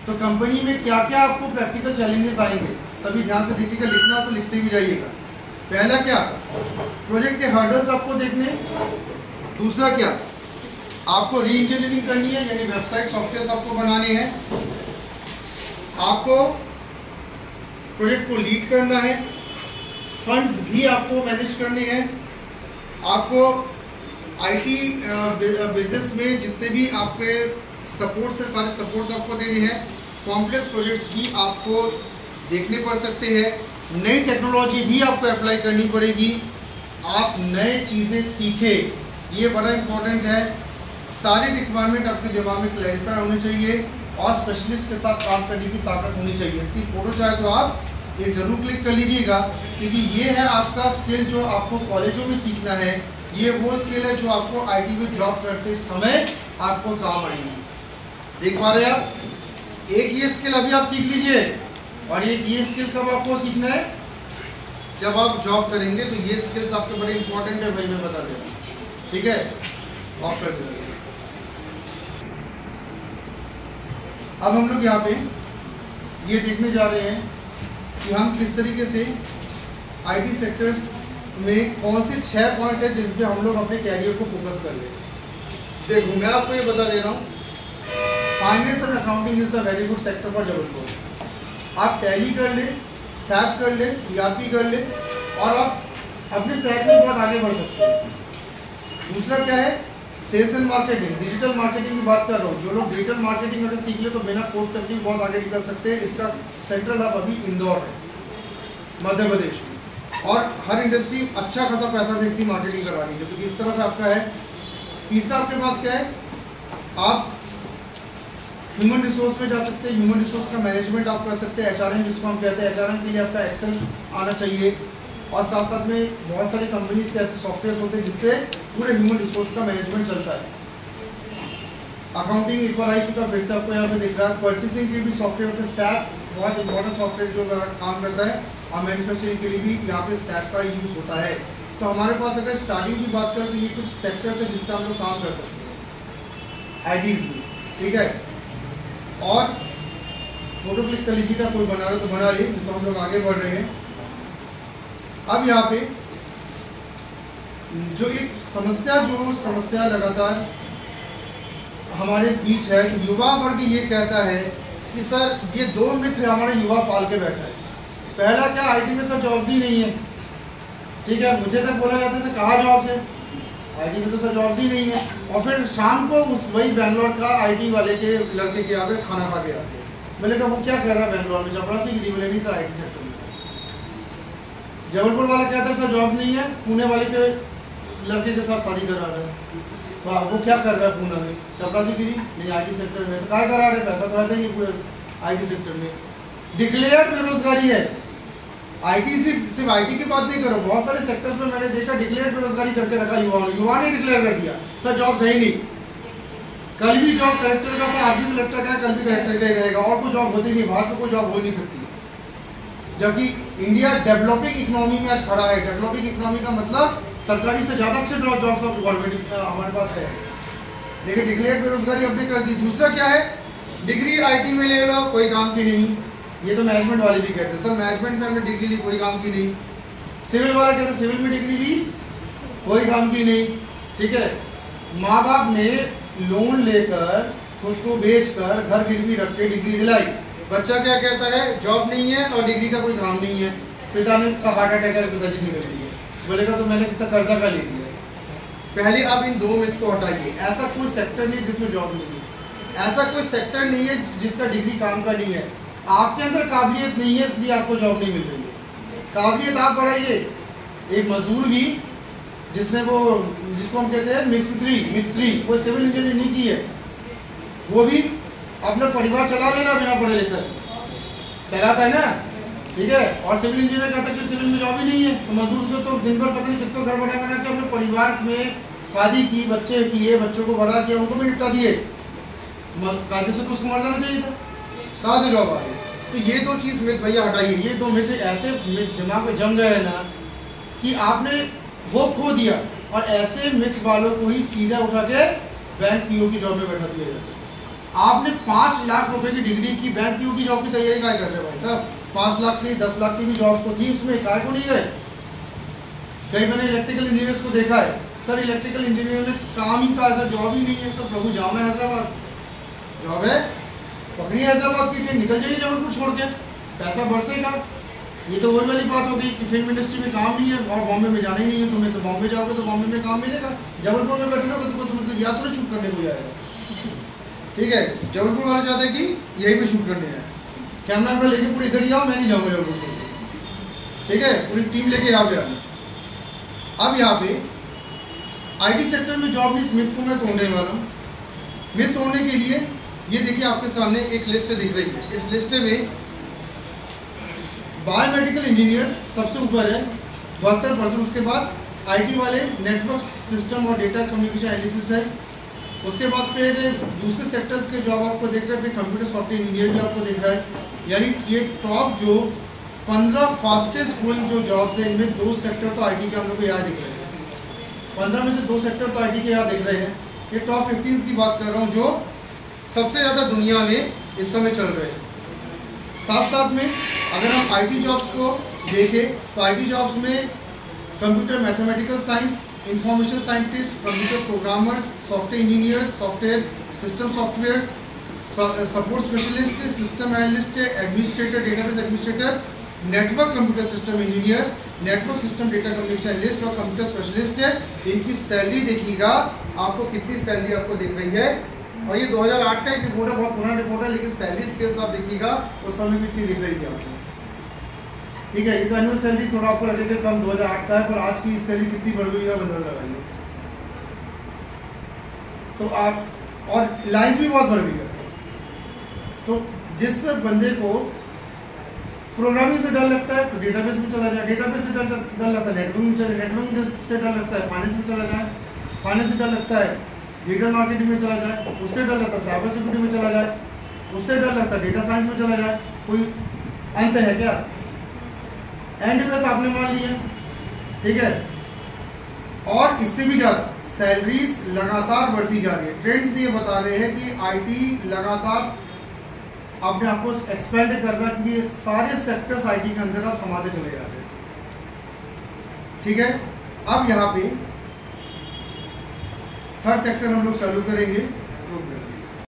तो कंपनी में क्या क्या आपको प्रैक्टिकल चैलेंजेस आएंगे, सभी ध्यान से देखिएगा। लिखना तो लिखते भी जाइएगा। पहला क्या, प्रोजेक्ट के हर्डल्स आपको देखने। दूसरा क्या, आपको री इंजीनियरिंग करनी है, यानी वेबसाइट सॉफ्टवेयर आपको बनाने हैं। आपको प्रोजेक्ट को लीड करना है, फंड्स भी आपको मैनेज करने हैं। आपको आईटी बिजनेस में जितने भी आपके सपोर्ट्स है, सारे सपोर्ट्स आपको देने हैं। कॉम्प्लेक्स प्रोजेक्ट्स भी आपको देखने पड़ सकते हैं। नई टेक्नोलॉजी भी आपको अप्लाई करनी पड़ेगी। आप नए चीज़ें सीखें, ये बड़ा इंपॉर्टेंट है। सारी रिक्वायरमेंट आपके दिमाग में क्लैरिफाई होनी चाहिए और स्पेशलिस्ट के साथ काम करने की ताकत होनी चाहिए। इसकी फ़ोटो चाहे तो आप ये ज़रूर क्लिक कर लीजिएगा, क्योंकि ये है आपका स्किल जो आपको कॉलेजों में सीखना है। ये वो स्किल है जो आपको आईटी में जॉब करते समय आपको काम आएंगी। देख पा रहे हैं आप, एक ये स्किल अभी आप सीख लीजिए और एक ये स्किल कब आपको सीखना है, जब आप जॉब करेंगे। तो ये स्किल्स आपके बड़े इंपॉर्टेंट है भाई, मैं बता दे रहा हूँ। ठीक है, ऑफ कर देना। अब हम लोग यहाँ पे ये देखने जा रहे हैं कि हम किस तरीके से आईटी सेक्टर्स में कौन से 6 पॉइंट है जिन पे हम लोग अपने कैरियर को फोकस कर ले। देखो मैं आपको ये बता दे रहा हूँ, finance and accounting is the very good sector for Jabalpur. आप टैली कर ले, सैप कर ले, ईआरपी कर ले और आप अपने शहर में बहुत आगे बढ़ सकते हैं। दूसरा क्या है, sales and marketing, digital marketing की बात कर रहा हूँ। जो लोग डिजिटल मार्केटिंग अगर सीख ले तो बिना कोड करके भी बहुत आगे निकल सकते हैं। इसका सेंट्रल हब अभी इंदौर है, मध्य प्रदेश में, और हर इंडस्ट्री अच्छा खासा पैसा फेंकती मार्केटिंग कराने के। तो इस तरह से आपका है। तीसरा आपके पास क्या है, आप ह्यूमन रिसोर्स में जा सकते हैं। ह्यूमन रिसोर्स का मैनेजमेंट आप कर सकते हैं, एचआरएम जिसको हम कहते हैं। एचआरएम के लिए आपका एक्सेल आना चाहिए और साथ साथ में बहुत सारी कंपनीज के ऐसे सॉफ्टवेयर होते हैं जिससे पूरे ह्यूमन रिसोर्स का मैनेजमेंट चलता है। अकाउंटिंग एक बार आ चुका, फिर से आपको यहाँ पे दिख रहा है। परचेसिंग के भी सॉफ्टवेयर होते हैं। सैप बहुत इंपॉर्टेंट सॉफ्टवेयर जो काम करता है, और मैन्युफैक्चरिंग के लिए भी यहाँ पे सैप का यूज़ होता है। तो हमारे पास अगर स्टार्टिंग की बात करें तो ये कुछ सेक्टर्स है जिससे हम लोग काम कर सकते हैं आईटीज में। ठीक है, और फोटो क्लिक कर लीजिएगा, कोई बना रहा तो बना ली, तो हम लोग आगे बढ़ रहे हैं। अब यहाँ पे जो एक समस्या लगातार हमारे इस बीच है कि युवा वर्ग ये कहता है कि सर ये 2 मिथ हमारे युवा पाल के बैठा है। पहला क्या, आईटी में सर जॉब्स ही नहीं है। ठीक है, मुझे तक बोला जाता है सर कहाँ जॉब्स है, आईटी में तो सर जॉब्स ही नहीं है। और फिर शाम को उस वही बैंगलोर का आईटी वाले के लड़के के यहाँ पे खाना खा के आते हैं। मैंने कहा वो क्या कर रहा है बैंगलोर में, चपरासी की बोले नहीं सर आईटी सेक्टर में। जबलपुर वाला कहता है सर जॉब नहीं है, पुणे वाले के लड़के के साथ शादी करा रहा है। तो वो क्या कर रहा है पुणे में, चपरासी गिरी नहीं आईटी सेक्टर में। तो क्या करा रहे, पैसा तो रहता ही पूरे आईटी सेक्टर में। डिक्लेयर्ड बेरोजगारी है। आईटी सिर्फ आईटी की बात नहीं करो, बहुत सारे सेक्टर्स में मैंने देखा डिक्लेयर्ड बेरोजगारी करके रखा युवा ने डिक्लेयर कर दिया सर जॉब है ही नहीं। कल भी जॉब कलेक्टर का था, आज भी कलेक्टर का है, कल भी कलेक्टर का ही रहेगा, और कोई जॉब होती नहीं, भारत में कोई जॉब हो नहीं सकती। जबकि इंडिया डेवलपिंग इकोनॉमी में आज खड़ा है। डेवलपिंग इकोनॉमी का मतलब सरकारी से ज़्यादा अच्छे जॉब्स ऑफ गवर्नमेंट हमारे पास है। देखिए डिक्लेयर्ड बेरोजगारी अपने कर दी। दूसरा क्या है, डिग्री आईटी में ले लो कोई काम की नहीं। ये तो मैनेजमेंट वाले भी कहते हैं सर मैनेजमेंट में हमने डिग्री ली कोई काम की नहीं। सिविल वाला कहते हैं सिविल में डिग्री ली कोई काम की नहीं। ठीक है, माँ बाप ने लोन लेकर खुद को बेचकर घर गिरवी रख के डिग्री दिलाई, बच्चा क्या कहता है जॉब नहीं है और डिग्री का कोई काम नहीं है। पिता ने का हार्ट अटैक करके पिताजी निकल दी है, बोलेगा तो मैंने कितना कर्जा का ले दिया। पहले आप इन 2 मिथ को हटाइए। ऐसा कोई सेक्टर नहीं जिसमें जॉब नहीं है, ऐसा कोई सेक्टर नहीं है जिसका डिग्री काम का नहीं है। आपके अंदर काबिलियत नहीं है इसलिए आपको जॉब नहीं मिल रही है। काबिलियत आप बढ़ाइए। एक मजदूर भी जिसने वो जिसको हम कहते हैं मिस्त्री कोई सिविल इंजीनियर नहीं की है, वो भी अपना परिवार चला लेना बिना पढ़े लिखे चलाता है ना। ठीक है, और सिविल इंजीनियर कहता है कि सिविल में जॉब ही नहीं है। तो मजदूर को तो दिन भर पता नहीं कितना घर बना के अपने परिवार में शादी की, बच्चे किए, बच्चों को बड़ा किया, उनको भी निपटा दिए। कायदे से तो उसको मर जाना चाहिए था, कहाँ से जॉब आ गई। तो ये 2 चीज़ मिथ भैया हटाइए। ये 2 मिथ ऐसे दिमाग में जम गए ना कि आपने वो खो दिया, और ऐसे मिथ वालों को ही सीधा उठा के बैंक पीओ की जॉब में बैठा दिया जाता है। आपने 5 लाख रुपए की डिग्री की, बैंक पीओ की जॉब की तैयारी काय कर रहे हो भाई साहब? 5 लाख की 10 लाख की भी जॉब तो थी उसमें, काय को नहीं गए? कई मैंने इलेक्ट्रिकल इंजीनियर्स को देखा है, सर इलेक्ट्रिकल इंजीनियर में काम ही का सर जॉब ही नहीं है, तो प्रभु जाओ ना हैदराबाद, जॉब है पकड़िए हैदराबाद की ट्रेन, निकल जाइए जबलपुर छोड़ के, पैसा बरसेगा। ये तो वही वाली बात हो गई कि फिल्म इंडस्ट्री में काम नहीं है और बॉम्बे में जाना ही नहीं है तुम्हें, तो बॉम्बे जाओगे तो बॉम्बे में काम मिलेगा, जबलपुर में बैठे रहोगे तो तुम्हें या तो शूट करने को जाएगा। ठीक है, जबलपुर वाले चाहते हैं कि यहीं पे शूट करने आए, कैमरा में लेके पूरे इधर ही आओ, मैं नहीं जाऊँगा जबलपुर छोड़ के। ठीक है, पूरी टीम लेके यहाँ पे आना। अब यहाँ पे आईटी सेक्टर में जॉब लिस्ट मिथ को मैं तोड़ने वाला हूँ। मिथ तोड़ने के लिए ये देखिए आपके सामने एक लिस्ट दिख रही है, इस लिस्ट में बायोमेडिकल इंजीनियर्स सबसे ऊपर है 72%, उसके बाद आईटी वाले नेटवर्क सिस्टम और डेटा कम्युनिकेशन एनालिसिस है, उसके बाद फिर दूसरे सेक्टर्स के जॉब आपको देख रहे हैं, फिर कंप्यूटर सॉफ्टवेयर इंजीनियर भी आपको दिख रहा है। यानी ये टॉप जो 15 फास्टेस्ट ग्रोइंग जो जॉब्स हैं, इनमें 2 सेक्टर तो आईटी के हम लोग को यहाँ दिख रहे हैं, 15 में से 2 सेक्टर तो आईटी के यहाँ दिख रहे हैं। ये टॉप 15 की बात कर रहा हूँ जो सबसे ज़्यादा दुनिया में इस समय चल रहे हैं। साथ साथ में अगर हम आईटी जॉब्स को देखें तो आईटी जॉब्स में computer mathematical science, information scientist, computer programmers, software engineers, software system softwares, support specialist, system analyst, administrator, database administrator, network computer system engineer, network system data communication analyst और computer specialist है। इनकी salary देखिएगा, आपको कितनी salary आपको दिख रही है, और ये 2008 का एक रिपोर्ट है, बहुत पुराना रिपोर्ट है, लेकिन सैलरी स्केल्स आप देखिएगा उस समय भी कितनी दिख रही थी आपको। ठीक है, ये तो एनुअल सैलरी थोड़ा आपको लगेगा कम 2008 का है, पर आज की सैलरी कितनी बढ़ गई है अंदाजा लगाइए। तो आप और लाइफ भी बहुत बढ़ गई है। तो जिस बंदे को प्रोग्रामिंग से डर लगता है तो डेटाबेस में चला जाए, डेटाबेस से डर लगता है नेटवर्किंग से डर लगता है फाइनेंस में चला जाए, फाइनेंस से डर लगता है डिजिटल मार्केटिंग में चला जाए, उससे डर लगता है साइबर सिक्योरिटी में चला जाए, उससे डर लगता है डेटा साइंस में चला जाए। कोई अंत है क्या? एंड बस आपने मान लिया। ठीक है, और इससे भी ज़्यादा सैलरीज लगातार बढ़ती जा रही है। ट्रेंड्स ये बता रहे हैं कि आईटी लगातार अपने आप को एक्सपेंड कर रहा है, कि सारे सेक्टर्स आईटी के अंदर आप समाते चले जा रहे हैं। ठीक है, अब यहाँ पे थर्ड सेक्टर हम लोग चालू करेंगे।